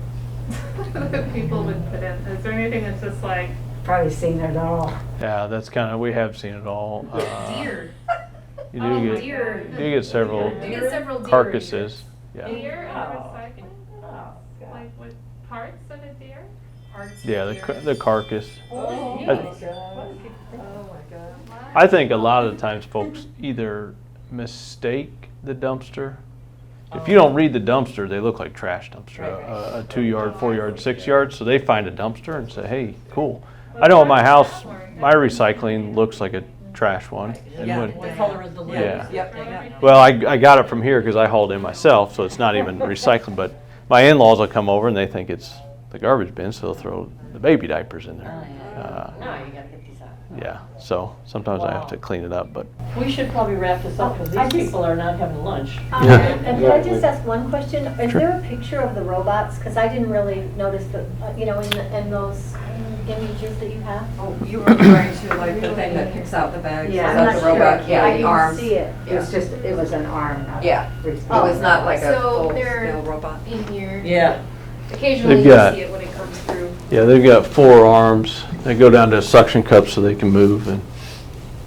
that people would put in? Is there anything that's just like, Probably seen it all. Yeah, that's kind of, we have seen it all. Deer. You Oh, do deer. get, you get several You get several deer carcasses. Yeah. deer and Oh. recycling? Oh, Like what, parts of a deer? Parts of Yeah, deer. the carcass. Oh, I- my God. Oh, my God. I think a lot of the times folks either mistake the dumpster. If you don't read the dumpster, they look like trash dumpster, a 2-yard, 4-yard, 6-yard. So they find a dumpster and say, hey, cool. I know at my house, my recycling looks like a trash one. And Yeah. when- What color is the lid? Yeah. Yep. well, I got it from here because I hauled in myself, so it's not even recycling. But my in-laws will come over and they think it's the garbage bin, so they'll throw the baby diapers in there. No, you gotta get these out. Yeah, so sometimes I have to clean it up, but We should probably wrap this up because I these just- people are not having lunch. And could I just ask one question? Is there a picture of the robots? Because I didn't really notice the, you know, in those images that you have. Oh, you were referring to like the thing that picks out the bags? Yeah. Is I'm that not the robot? sure. Yeah, I the didn't arms. see it. It was just, it was an arm, not Yeah. a It was not like a So full they're scale robot. in here. Yeah. Occasionally They've you got- see it when it comes through. yeah, they've got 4 arms. They go down to suction cups so they can move and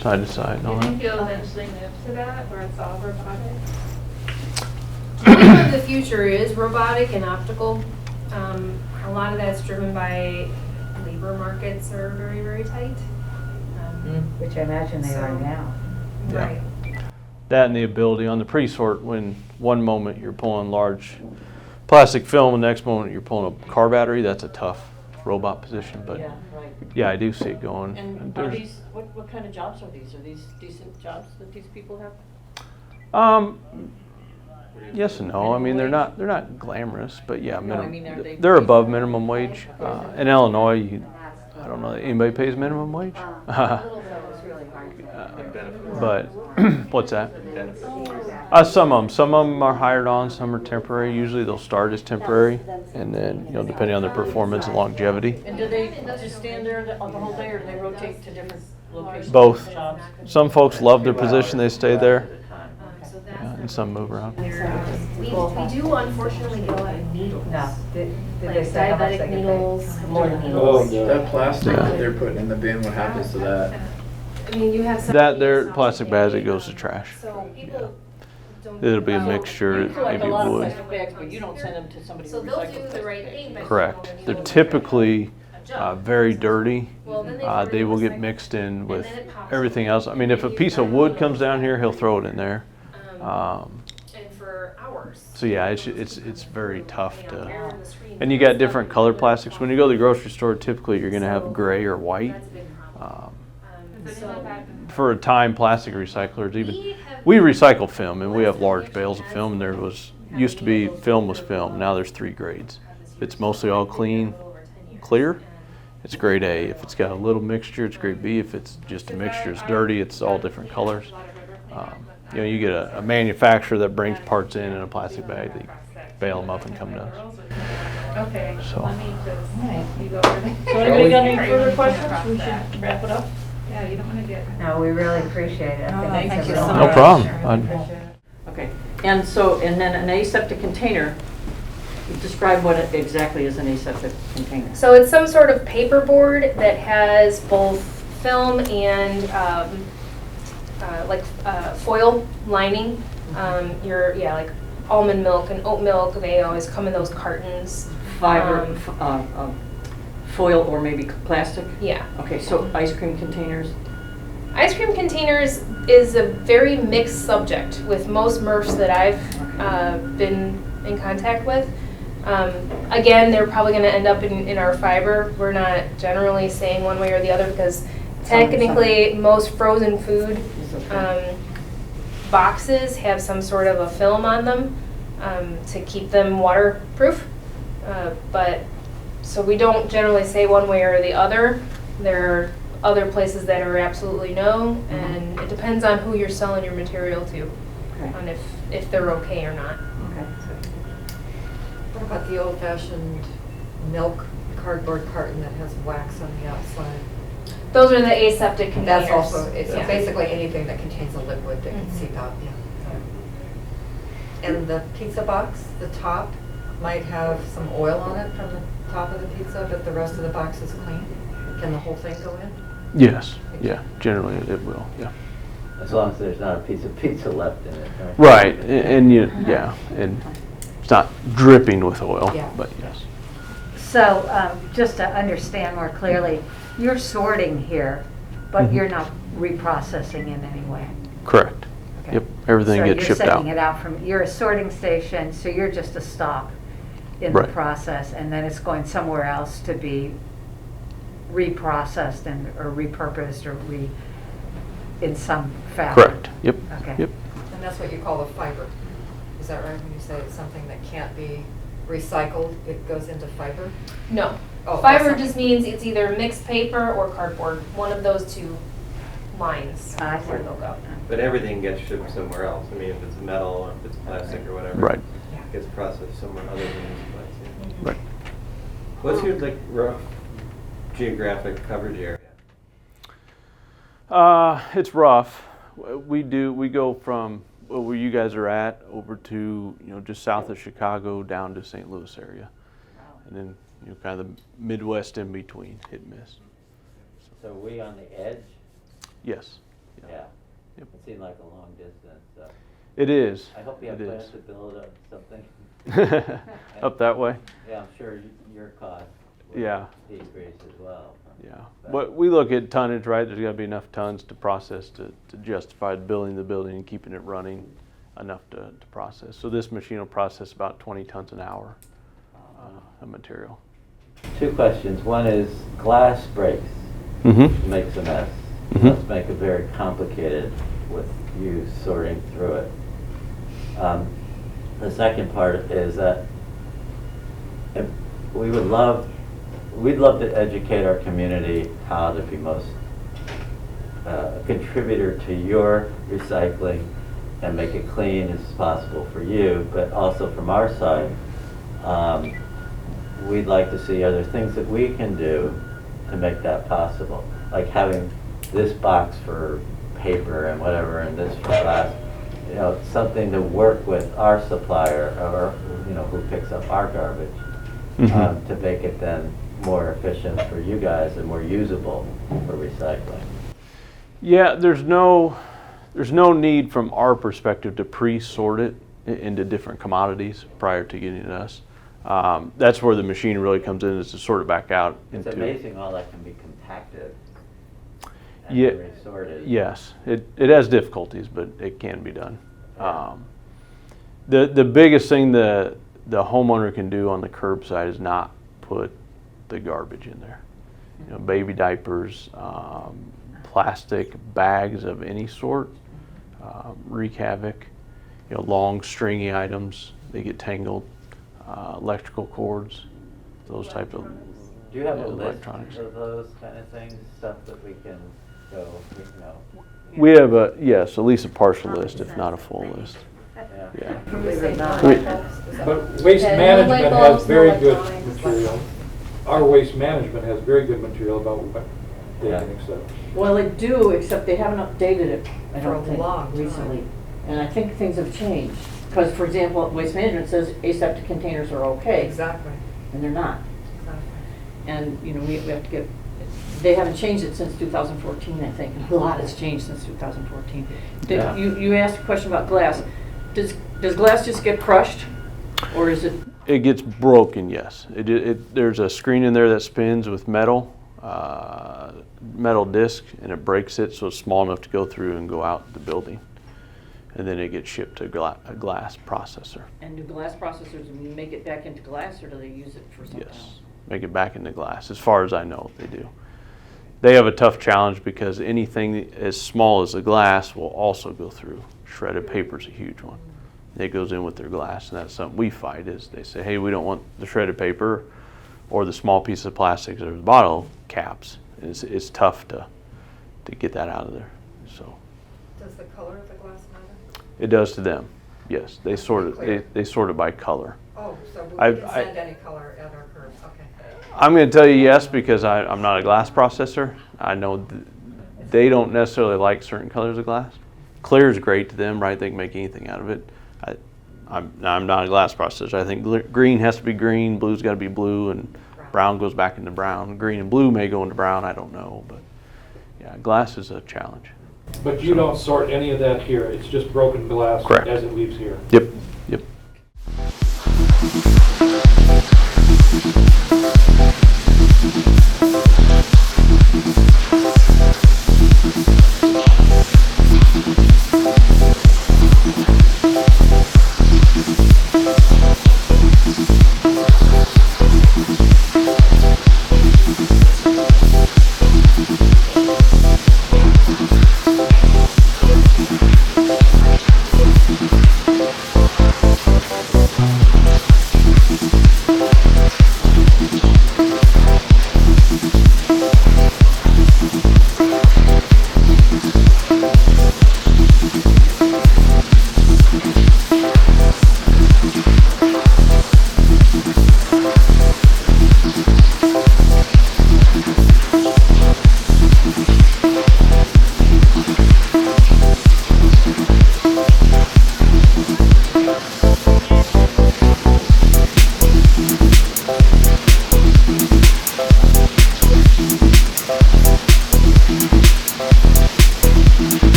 side to side and do all you that. think you'll eventually move to that, where it's all robotic? Depending on the future is robotic and optical. A lot of that's driven by labor markets are very, very tight. Which I imagine they are So- now. Yeah. Right. That and the ability on the pre-sort, when one moment you're pulling large plastic film, and the next moment you're pulling a car battery, that's a tough robot position. But Yeah, right. yeah, I do see it going. And are There's- these, what kind of jobs are these? Are these decent jobs that these people have? Yes and no. I mean, they're not glamorous, but yeah, No, I mean, are they they're paid above for? minimum wage. In Illinois, I don't know that anybody pays minimum wage. But what's that? Some of them are hired on, some are temporary. Usually they'll start as temporary, and then depending on their performance and longevity. And do they just stand there the whole day, or do they rotate to different locations? Both. Jobs? Some folks love their position, they stay there, So yeah, that, and some move around. we do unfortunately get a lot of needles. No. Did Like they say how much they diabetic get paid? needles, More more needles. needles. That plastic Yeah. that they're putting in the bin, what happens to that? I mean, you have some. That there plastic bags, it goes to trash. So people don't. It'll be a know. mixture, You collect maybe a lot of wood. plastic bags, but you don't send them to somebody who So they'll recycles do the plastic right bags. thing, but. Correct. They're typically very dirty. Well, then They will get recycle. mixed in with then it pops everything up. else. I mean, if a piece of wood comes down here, he'll throw it in there. And for hours. So yeah, it's very tough You know, to. air in the screen. And you got different colored plastics. When you go to the grocery store, typically you're gonna have gray or white. That's a big problem. So For a time, plastic recyclers, we we recycle film, and we have large bales of film. There used to be film was film. Now there's 3 grades. If it's mostly all clean, clear, it's grade A. If it's got a little mixture, it's grade B. If it's just a mixture, it's dirty. It's all different colors. You get a manufacturer that brings parts in a plastic bag. They bale them up and come to us. Okay, So- let me just, you go over there. So anybody got any further questions? We should wrap it up. Yeah, you don't want to get. No, we really appreciate it. I think Thank it's you a so real- No much. problem. Okay, and so, and then an aseptic container, describe what it exactly is an aseptic container. So it's some sort of paperboard that has both film and foil lining. Like almond milk and oat milk, they always come in those cartons. Fiber, foil or maybe plastic? Yeah. Okay, so ice cream containers, Ice cream containers is a very mixed subject with most MRFs that I've been in contact with. Again, they're probably going to end up in our fiber. We're not generally saying one way or the other because technically most frozen food is okay. boxes have some sort of a film on them to keep them waterproof. So we don't generally say one way or the other. There are other places that are absolutely no, and it depends on who you're selling your material to, Okay. on if they're okay or not. Okay. What about the old-fashioned milk cardboard carton that has wax on the outside? Those are the aseptic containers. That's also, it's Yeah. basically anything that contains a liquid that can Mhm. seep out, yeah. And the pizza box, the top might have some oil on it from the top of the pizza, but the rest of the box is clean. Can the whole thing go in? Yes. Yeah. Generally, it will. Yeah. As long as there's not a piece of pizza left in it, right? Right. And and it's not dripping with oil. Yeah. But yes. So, just to understand more clearly, you're sorting here, but Mhm. you're not reprocessing in any way? Correct. Okay. Yep. Everything gets shipped So you're out. sending it out from, you're a sorting station, so you're just a stop in the Right. process, and then it's going somewhere else to be reprocessed or repurposed or in some fashion? Correct. Yep. Okay. Yep. And that's what you call the fiber. Is that right, when you say it's something that can't be recycled, it goes into fiber? No. Oh, Fiber that's- just means it's either mixed paper or cardboard, one of those two lines I see. where they'll go. But everything gets shipped somewhere else. I mean, if it's metal or if it's plastic or whatever. Right. It gets processed somewhere other than this place. Yeah. Right. What's your rough geographic coverage area? It's rough. We go from where you guys are at over to just south of Chicago down to St. Louis area, and then kind of the Midwest in between, hit and miss. So are we on the edge? Yes. Yeah. Yep. It seemed like a long distance, so. It is. I hope you have It plans is. to build up something Up that way? Yeah, I'm sure your cost will Yeah. decrease as well. Yeah, but we look at tonnage, right? There's gotta be enough tons to process to justify building the building and keeping it running enough to process. So this machine will process about 20 tons an hour of material. 2 questions. One is glass breaks, Mm-hmm. makes a mess. Mhm. Let's make it very complicated with you sorting through it. The second part is that if we'd love to educate our community how to be most contributor to your recycling and make it clean as possible for you, but also from our side, we'd like to see other things that we can do to make that possible, like having this box for paper and whatever, and this for glass. You know, something to work with our supplier or who picks up our garbage to make it then more efficient for you guys and more usable for recycling. Yeah, there's no need from our perspective to pre-sort it into different commodities prior to getting it to us. That's where the machine really comes in, is to sort it back out. It's amazing all that can be compacted and Yeah, resorted. yes, it has difficulties, but it can be done. The biggest thing the homeowner can do on the curbside is not put the garbage in there. You know, baby diapers, plastic bags of any sort wreak havoc. You know, long stringy items, they get tangled. Electrical cords, those type of Do you have a list electronics. of those kind of things, stuff that we can go, We have yes, at least a partial list, if not a full list. Yeah. Believe it or not. But waste Okay, management light has bulbs, very no good electronics. material. Our waste management has very good material about what they Yeah. can accept. Well, they do, except they haven't updated it, I For a don't think, long time. recently. And I think things have changed. Because, for example, Waste Management says aseptic containers are okay, Exactly. and they're not. And, we have to get, they haven't changed it since 2014, I think. A lot has changed since 2014. Yeah. You asked a question about glass. Does glass just get crushed? Or is it? It gets broken, yes. There's a screen in there that spins with metal disc, and it breaks it so it's small enough to go through and go out the building. And then it gets shipped to a glass processor. And do glass processors make it back into glass, or do they use it for something else? Yes, make it back into glass. As far as I know, they do. They have a tough challenge because anything as small as the glass will also go through. Shredded paper is a huge one. It goes in with their glass, and that's something we fight. Is they say, hey, we don't want the shredded paper or the small piece of plastic or the bottle caps. It's tough to get that out of there. So Does the color of the glass matter? it does to them. Yes, they sort Clear. it. They sort it by color. Oh, so we I've- can I- send any color at our curbs, okay. I'm going to tell you yes because I'm not a glass processor. I know they don't necessarily like certain colors of glass. Clear is great to them, right? They can make anything out of it. I'm not a glass processor. I think green has to be green, blue's got to be blue, and brown goes back into brown. Green and blue may go into brown, I don't know. But yeah, glass is a challenge. But you don't sort any of that here, it's just broken glass Correct. as it leaves here. Yep, yep.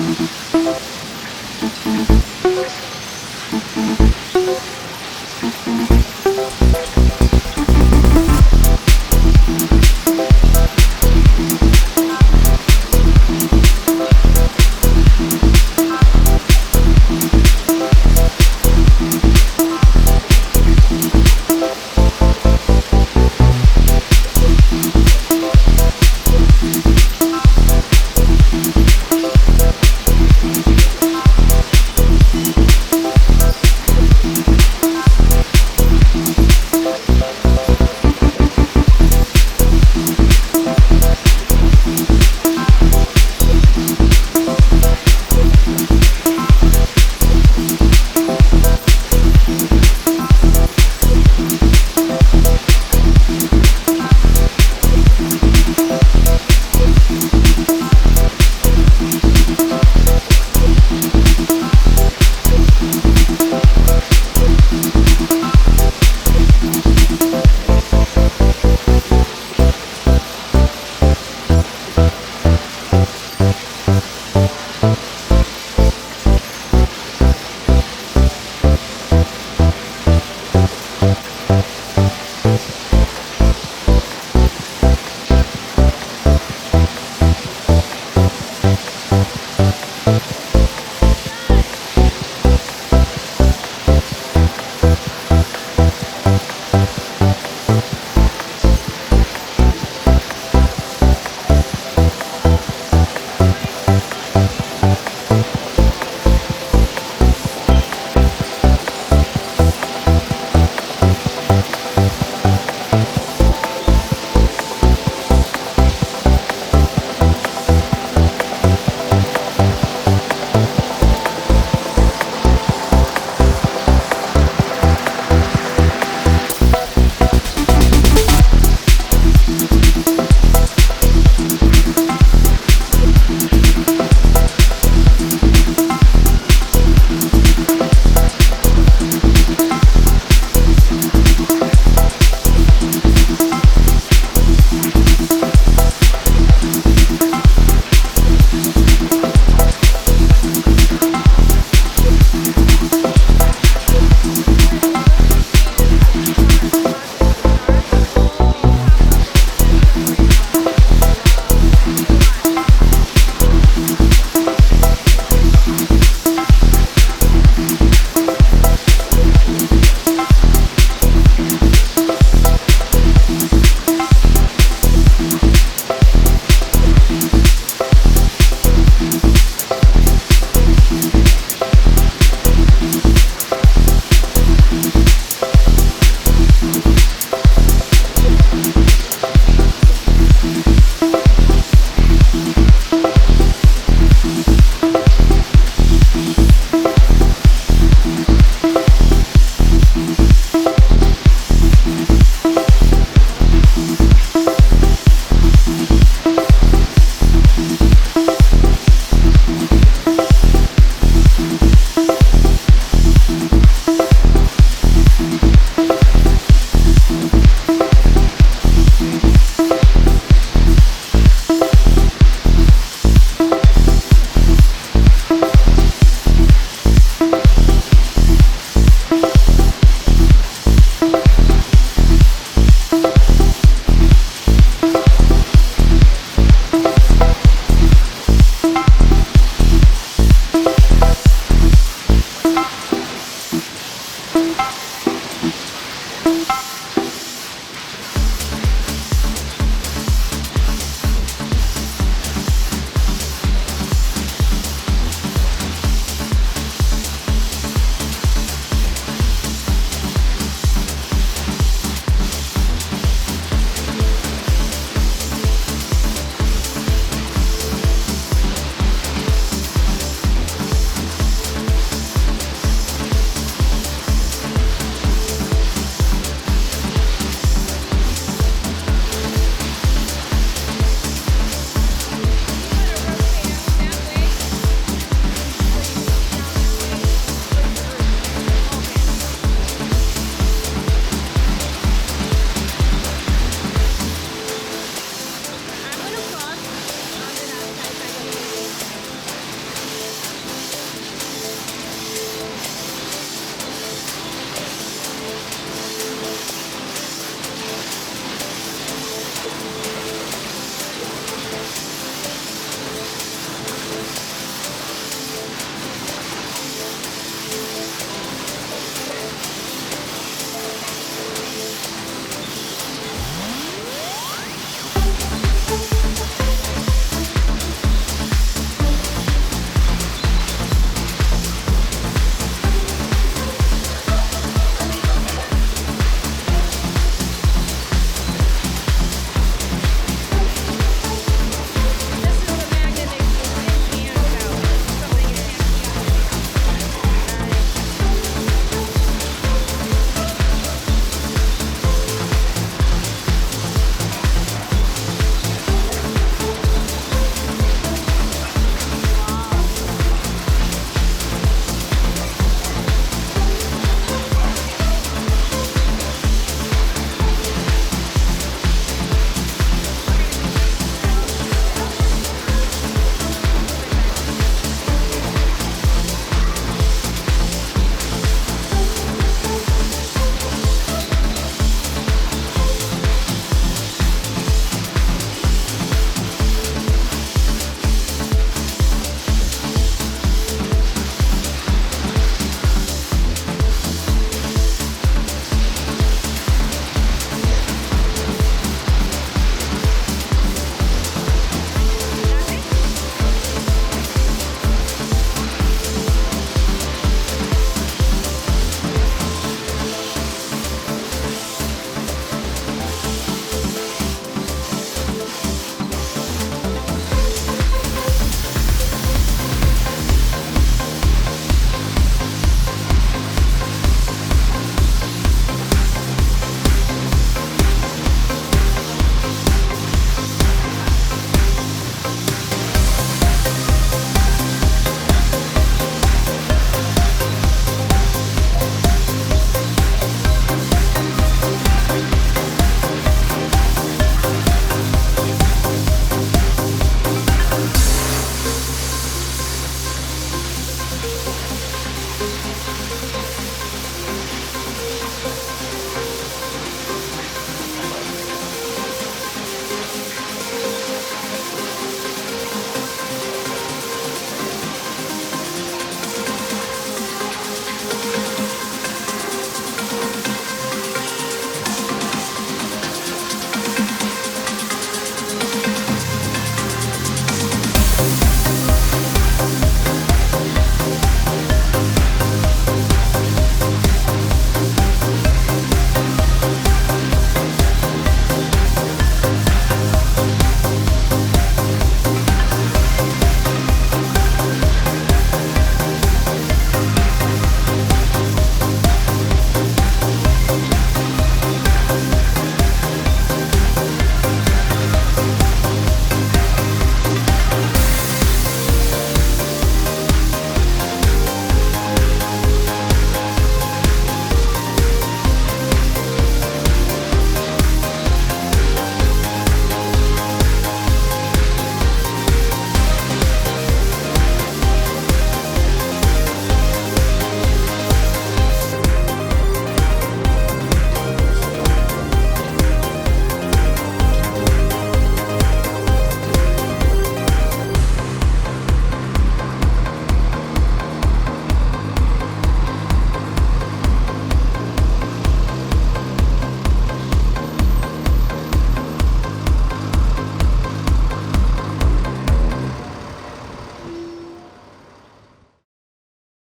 Thank you.